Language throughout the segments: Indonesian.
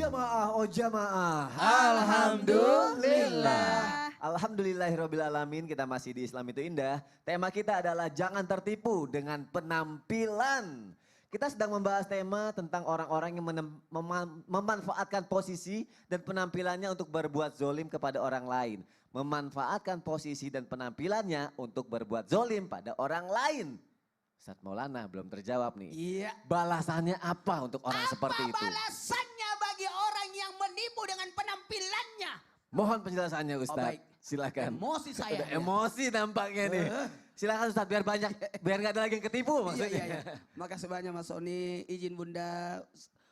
jamaah, oh jamaah. Alhamdulillah. Alhamdulillahirrabbilalamin, kita masih di Islam itu Indah. Tema kita adalah jangan tertipu dengan penampilan. Kita sedang membahas tema tentang orang-orang yang memanfaatkan posisi dan penampilannya untuk berbuat zolim kepada orang lain. Memanfaatkan posisi dan penampilannya untuk berbuat zolim pada orang lain. Ustadz Maulana belum terjawab nih. Iya. Balasannya apa untuk orang seperti itu? Balasannya bagi orang yang menipu dengan penampilannya? Mohon penjelasannya Ustadz. baik. Silakan. Emosi saya. Udah emosi nampaknya nih. Silakan Ustadz biar banyak, biar gak ada lagi yang ketipu maksudnya. Iya. Makasih banyak Mas Sony, izin Bunda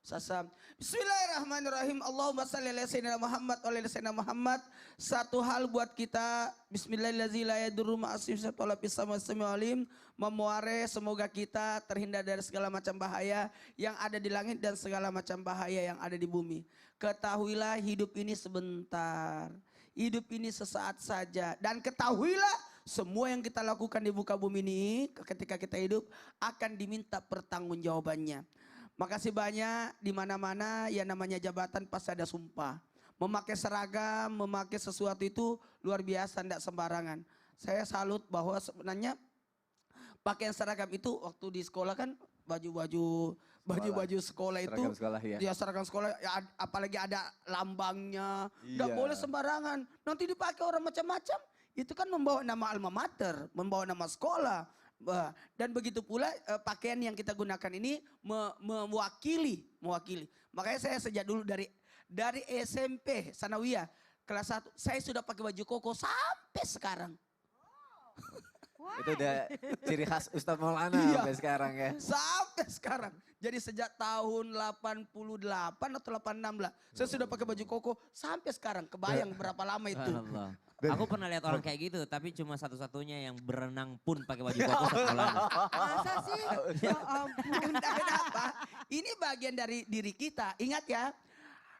Sasam. Bismillahirrahmanirrahim. Allahumma salli ala sayyidina Muhammad wa ala sayyidina Muhammad. Satu hal buat kita, Bismillahirrahmanirrahim. Memuare semoga kita terhindar dari segala macam bahaya yang ada di langit dan segala macam bahaya yang ada di bumi. Ketahuilah hidup ini sebentar. Hidup ini sesaat saja. Dan ketahuilah semua yang kita lakukan di muka bumi ini ketika kita hidup akan diminta pertanggungjawabannya. Makasih banyak, di mana-mana yang namanya jabatan pasti ada sumpah. Memakai seragam, memakai sesuatu itu luar biasa, tidak sembarangan. Saya salut bahwa sebenarnya pakaian seragam itu waktu di sekolah kan baju-baju sekolah itu. Seragam sekolah ya. Ya seragam sekolah, ya, apalagi ada lambangnya. Tidak Iya. boleh sembarangan. Nanti dipakai orang macam-macam. Itu kan membawa nama alma mater, membawa nama sekolah. Dan begitu pula pakaian yang kita gunakan ini mewakili. Makanya saya sejak dulu dari SMP Sanawiyah kelas 1 saya sudah pakai baju koko sampai sekarang. Itu udah ciri khas Ustadz Maulana Iya. sampai sekarang ya. Sampai sekarang. Jadi sejak tahun 88 atau 86 lah. Saya sudah pakai baju koko sampai sekarang. Kebayang berapa lama itu. Allah. Aku pernah lihat orang kayak gitu, tapi cuma satu-satunya yang berenang pun pakai baju koko sekolah. Masa sih? Ya ampun. Kenapa? Ini bagian dari diri kita. Ingat ya.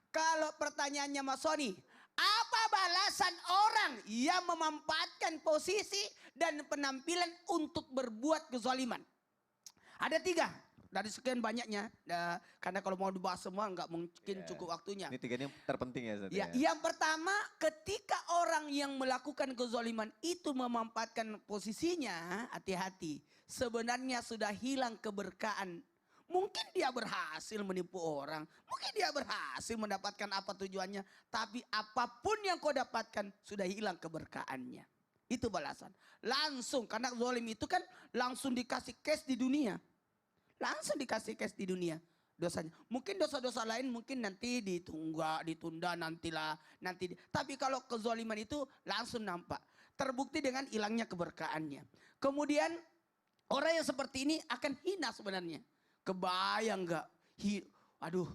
Kalau pertanyaannya Mas Sony. Apa balasan orang yang memanfaatkan posisi dan penampilan untuk berbuat kezaliman? Ada 3 dari sekian banyaknya. Karena kalau mau dibahas semua nggak mungkin cukup waktunya. Ini 3 yang terpenting ya Ustadz. Ya, yang pertama ketika orang yang melakukan kezaliman itu memanfaatkan posisinya, hati-hati. Sebenarnya sudah hilang keberkahan. Mungkin dia berhasil menipu orang. Mungkin dia berhasil mendapatkan apa tujuannya. Tapi apapun yang kau dapatkan sudah hilang keberkahannya. Itu balasan. Langsung karena zalim itu kan langsung dikasih cash di dunia. Langsung dikasih cash di dunia dosanya. Mungkin dosa-dosa lain mungkin nanti ditunda nantilah. Tapi kalau kezaliman itu langsung nampak. Terbukti dengan hilangnya keberkahannya. Kemudian orang yang seperti ini akan hina sebenarnya. Kebayang gak? Aduh,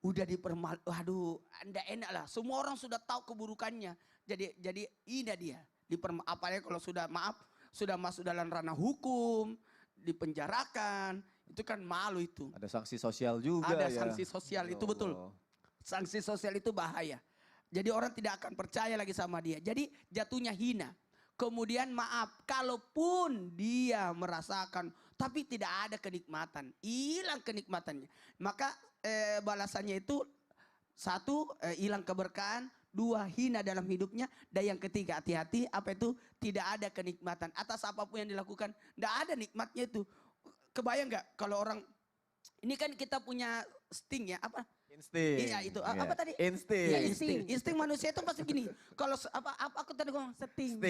udah enggak enak lah. Semua orang sudah tahu keburukannya. Jadi hina dia. Apalagi kalau sudah masuk dalam ranah hukum, dipenjarakan. Itu kan malu itu. Ada sanksi sosial juga Ada ya. sanksi sosial, Ya itu betul. Allah. Sanksi sosial itu bahaya. Jadi orang tidak akan percaya lagi sama dia. Jadi jatuhnya hina. Kemudian maaf, kalaupun dia merasakan, tapi tidak ada kenikmatan. Hilang kenikmatannya. Maka balasannya itu 1, hilang keberkahan. 2, hina dalam hidupnya. Dan yang ketiga, hati-hati, apa itu? Tidak ada kenikmatan. Atas apapun yang dilakukan, tidak ada nikmatnya itu. Kebayang gak kalau orang, ini kan kita punya sting ya, apa? Insting. Iya itu, apa tadi? Insting. Ya, insting manusia itu pasti gini. Kalau apa aku tadi ngomong setting.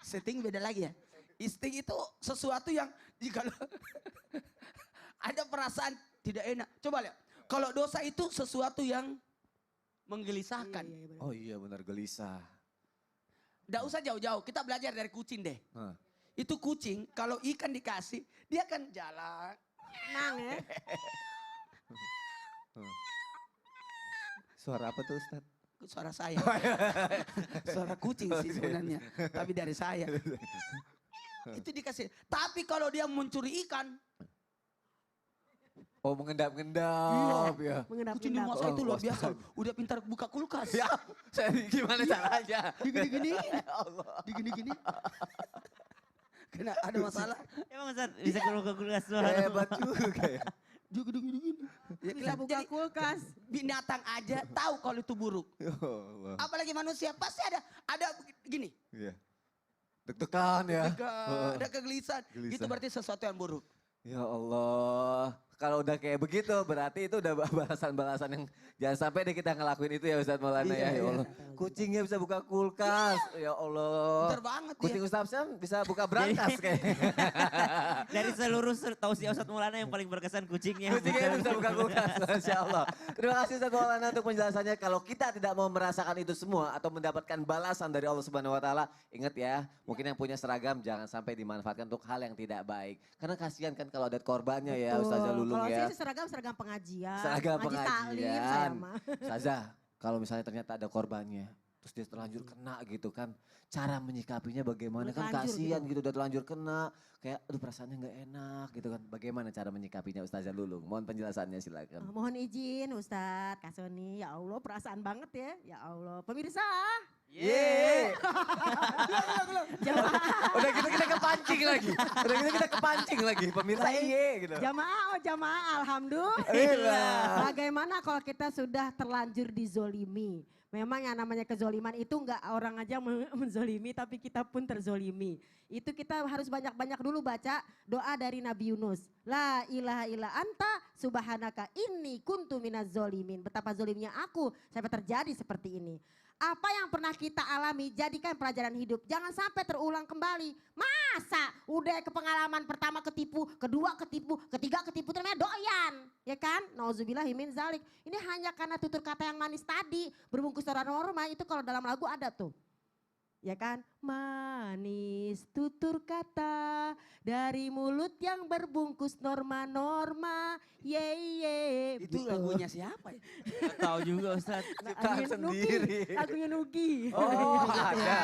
Setting beda lagi ya. Insting itu sesuatu yang jika ada perasaan tidak enak. Coba lihat. Kalau dosa itu sesuatu yang menggelisahkan. Oh iya benar gelisah. Nggak usah jauh-jauh, kita belajar dari kucing deh. Itu kucing kalau ikan dikasih, dia akan jalan. Nang ya. Suara apa tuh Ustadz? Suara saya. Suara kucing sih sebenarnya. Tapi dari saya. Itu dikasih. Tapi kalau dia mencuri ikan. Oh mengendap-endap ya. Kucing di masa itu luar biasa. Udah pintar buka kulkas. Ya, gimana caranya? Digini-gini. Digini-gini. Kena ada masalah. Emang Ustaz bisa keluar kulkas suara. Hebat juga ya. Dia gini-gini. Bisa buka Jadi, kulkas. binatang aja tahu kalau itu buruk. Ya Allah. Apalagi manusia pasti ada gini. Iya. Deg-degan ya. Ada kegelisahan. Gelisah. Itu berarti sesuatu yang buruk. Ya Allah. Kalau udah kayak begitu berarti itu udah balasan-balasan yang jangan sampai deh kita ngelakuin itu ya Ustadz Maulana ya. Ya Allah. Kucingnya bisa buka kulkas. Ya Allah. Pintar banget Kucing ya. Ustadz Sam bisa buka brankas kayaknya. Dari seluruh tausiah Ustadz Maulana yang paling berkesan kucingnya. Kucingnya bisa buka kulkas. Masya Allah. Terima kasih Ustadz Maulana untuk penjelasannya. Kalau kita tidak mau merasakan itu semua atau mendapatkan balasan dari Allah Subhanahu Wa Taala, ingat ya, mungkin yang punya seragam jangan sampai dimanfaatkan untuk hal yang tidak baik. Karena kasihan kan kalau ada korbannya ya Ustazah Lulung Kalau ya. saya sih seragam pengajian. Seragam Ngaji taklim saya pengajian. mah. Ustazah, kalau misalnya ternyata ada korbannya, terus dia terlanjur kena gitu kan. Cara menyikapinya bagaimana kan Terlanjur kasihan gitu. gitu udah terlanjur kena. Kayak aduh perasaannya nggak enak gitu kan. Bagaimana cara menyikapinya Ustazah Lulung? Mohon penjelasannya silakan. Mohon izin Ustadz Kasoni, ya Allah perasaan banget ya. Ya Allah. Pemirsa, Yeay. jamaah, Udah gitu kita kepancing lagi. Udah gitu kita kepancing lagi. Pemirsa iye gitu. jamaah, alhamdulillah. Iya. Bagaimana kalau kita sudah terlanjur dizolimi? Memang yang namanya kezoliman itu enggak orang aja menzolimi tapi kita pun terzolimi. Itu kita harus banyak-banyak dulu baca doa dari Nabi Yunus. La ilaha illa anta subhanaka inni kuntu minaz zolimin. Betapa zolimnya aku sampai terjadi seperti ini. Apa yang pernah kita alami jadikan pelajaran hidup. Jangan sampai terulang kembali. Masa udah ke pengalaman pertama ketipu, kedua ketipu, ketiga ketipu ternyata doyan. Ya kan? Nauzubillahi min zalik. Ini hanya karena tutur kata yang manis tadi. Berbungkus secara norma itu kalau dalam lagu ada tuh. Ya kan? Manis tutur kata dari mulut yang berbungkus norma-norma. Ye ye. Itu lagunya siapa ya? Nggak tahu juga Ustadz. Ciptaan sendiri. Lagunya Nugi. Oh ada.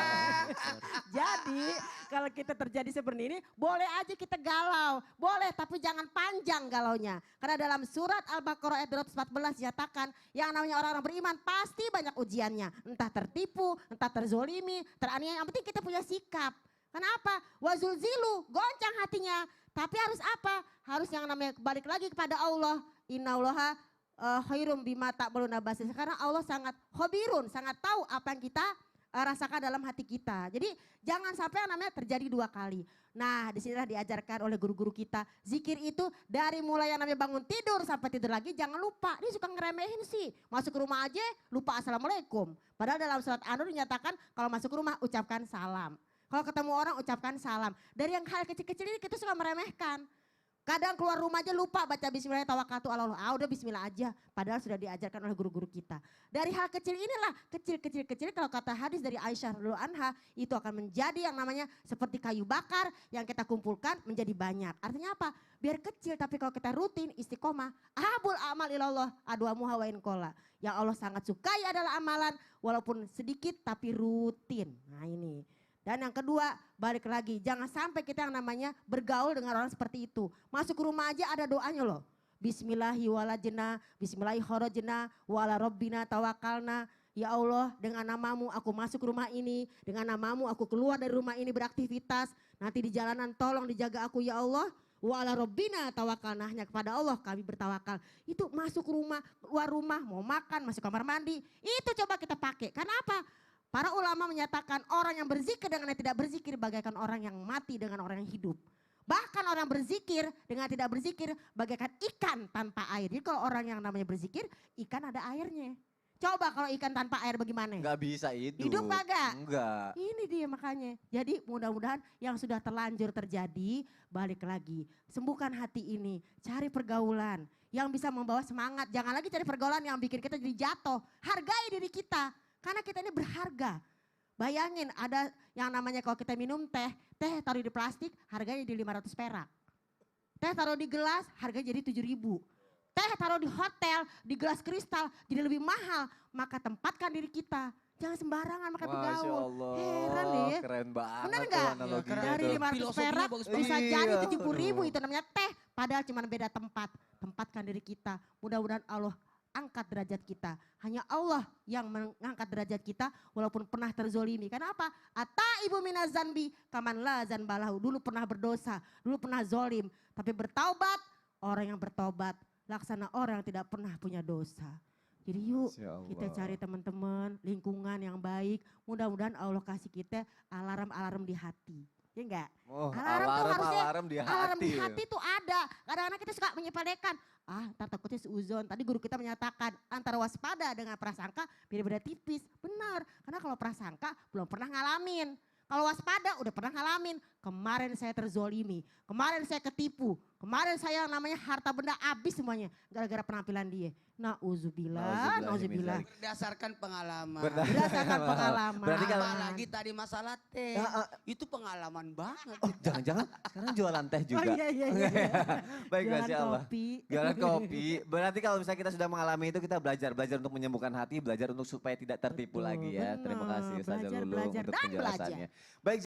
Jadi kalau kita terjadi seperti ini boleh aja kita galau. Boleh tapi jangan panjang galaunya. Karena dalam surat Al-Baqarah ayat 214 dinyatakan yang namanya orang-orang beriman pasti banyak ujiannya. Entah tertipu, entah terzolimi, teraniaya. Yang penting kita punya sikap. Kenapa? Wazulzilu, goncang hatinya. Tapi harus apa? Harus yang namanya balik lagi kepada Allah. Innallaha khairum bima ta'maluna basir. Karena Allah sangat khabirun, sangat tahu apa yang kita rasakan dalam hati kita. Jadi jangan sampai yang namanya terjadi dua kali. Nah disinilah diajarkan oleh guru-guru kita. Zikir itu dari mulai yang namanya bangun tidur sampai tidur lagi jangan lupa. Dia suka ngeremehin sih. Masuk ke rumah aja lupa assalamualaikum. Padahal dalam surat An-Nur dinyatakan kalau masuk ke rumah ucapkan salam. Kalau ketemu orang ucapkan salam. Dari yang hal kecil-kecil ini kita suka meremehkan. Kadang keluar rumah aja lupa baca bismillah tawakkaltu ala Allah. Ah udah bismillah aja. Padahal sudah diajarkan oleh guru-guru kita. Dari hal kecil inilah, kecil-kecil kalau kata hadis dari Aisyah radhiyallahu anha, itu akan menjadi yang namanya seperti kayu bakar yang kita kumpulkan menjadi banyak. Artinya apa? Biar kecil tapi kalau kita rutin istiqomah, ahabul amal ilallah adwamuha wa in qalla. Yang Allah sangat sukai adalah amalan walaupun sedikit tapi rutin. Nah ini. Dan yang kedua, balik lagi. Jangan sampai kita yang namanya bergaul dengan orang seperti itu. Masuk ke rumah aja ada doanya loh. Bismillahi walajna, bismillahi kharajna, wala rabbina tawakalna. Ya Allah dengan namamu aku masuk ke rumah ini. Dengan namamu aku keluar dari rumah ini beraktivitas. Nanti di jalanan tolong dijaga aku ya Allah. Wala rabbina tawakalna, hanya kepada Allah kami bertawakal. Itu masuk rumah, keluar rumah, mau makan, masuk kamar mandi. Itu coba kita pakai. Karena apa? Para ulama menyatakan orang yang berzikir dengan yang tidak berzikir bagaikan orang yang mati dengan orang yang hidup. Bahkan orang berzikir dengan tidak berzikir bagaikan ikan tanpa air. Jadi kalau orang yang namanya berzikir, ikan ada airnya. Coba kalau ikan tanpa air bagaimana? Enggak bisa hidup. Hidup kagak? Enggak. Ini dia makanya. Jadi mudah-mudahan yang sudah terlanjur terjadi balik lagi. Sembuhkan hati ini, cari pergaulan yang bisa membawa semangat. Jangan lagi cari pergaulan yang bikin kita jadi jatuh. Hargai diri kita. Karena kita ini berharga. Bayangin ada yang namanya kalau kita minum teh taruh di plastik harganya di 500 perak. Teh taruh di gelas harganya jadi 7.000. Teh taruh di hotel, di gelas kristal jadi lebih mahal. Maka tempatkan diri kita. Jangan sembarangan makan Masya bergaul. Allah. Heran ya. Keren banget. Bener tuh nggak? analoginya Dari tuh. 500 Filosofinya perak bagus bisa banget. jadi Iya, 70.000 aduh. itu namanya teh. Padahal cuma beda tempat. Tempatkan diri kita. Mudah-mudahan Allah angkat derajat kita. Hanya Allah yang mengangkat derajat kita walaupun pernah terzolimi. Karena apa? Ata ibu minazanbi kaman la zanbalahu. Dulu pernah berdosa, dulu pernah zolim. Tapi bertaubat, orang yang bertaubat laksana orang yang tidak pernah punya dosa. Jadi yuk Masya Allah. kita cari teman-teman, lingkungan yang baik. Mudah-mudahan Allah kasih kita alarm-alarm di hati. Ya enggak? Oh, Alarm tuh harusnya alarm di hati. Alarm di hati tuh ada. Kadang-kadang kita suka menyepelekan. Ntar takutnya seuzon. Tadi guru kita menyatakan antara waspada dengan prasangka beda-beda tipis. Benar, karena kalau prasangka belum pernah ngalamin. Kalau waspada udah pernah ngalamin. Kemarin saya terzolimi, kemarin saya ketipu, kemarin saya namanya harta benda habis semuanya. Gara-gara penampilan dia. Nauzubillah, nauzubillah. Berdasarkan pengalaman. Berdasarkan pengalaman. Berarti kalau- Apalagi tadi masalah teh. Itu pengalaman banget. Oh, jangan-jangan sekarang jualan teh juga. Oh iya. Baik, Jualan Masya Allah. kopi. Jualan kopi. Berarti kalau misalnya kita sudah mengalami itu, kita belajar untuk menyembuhkan hati, belajar untuk supaya tidak tertipu Betul, lagi ya. Terima benar. kasih Ustazah Belajar, Lulu belajar, untuk dan penjelasannya. Baik.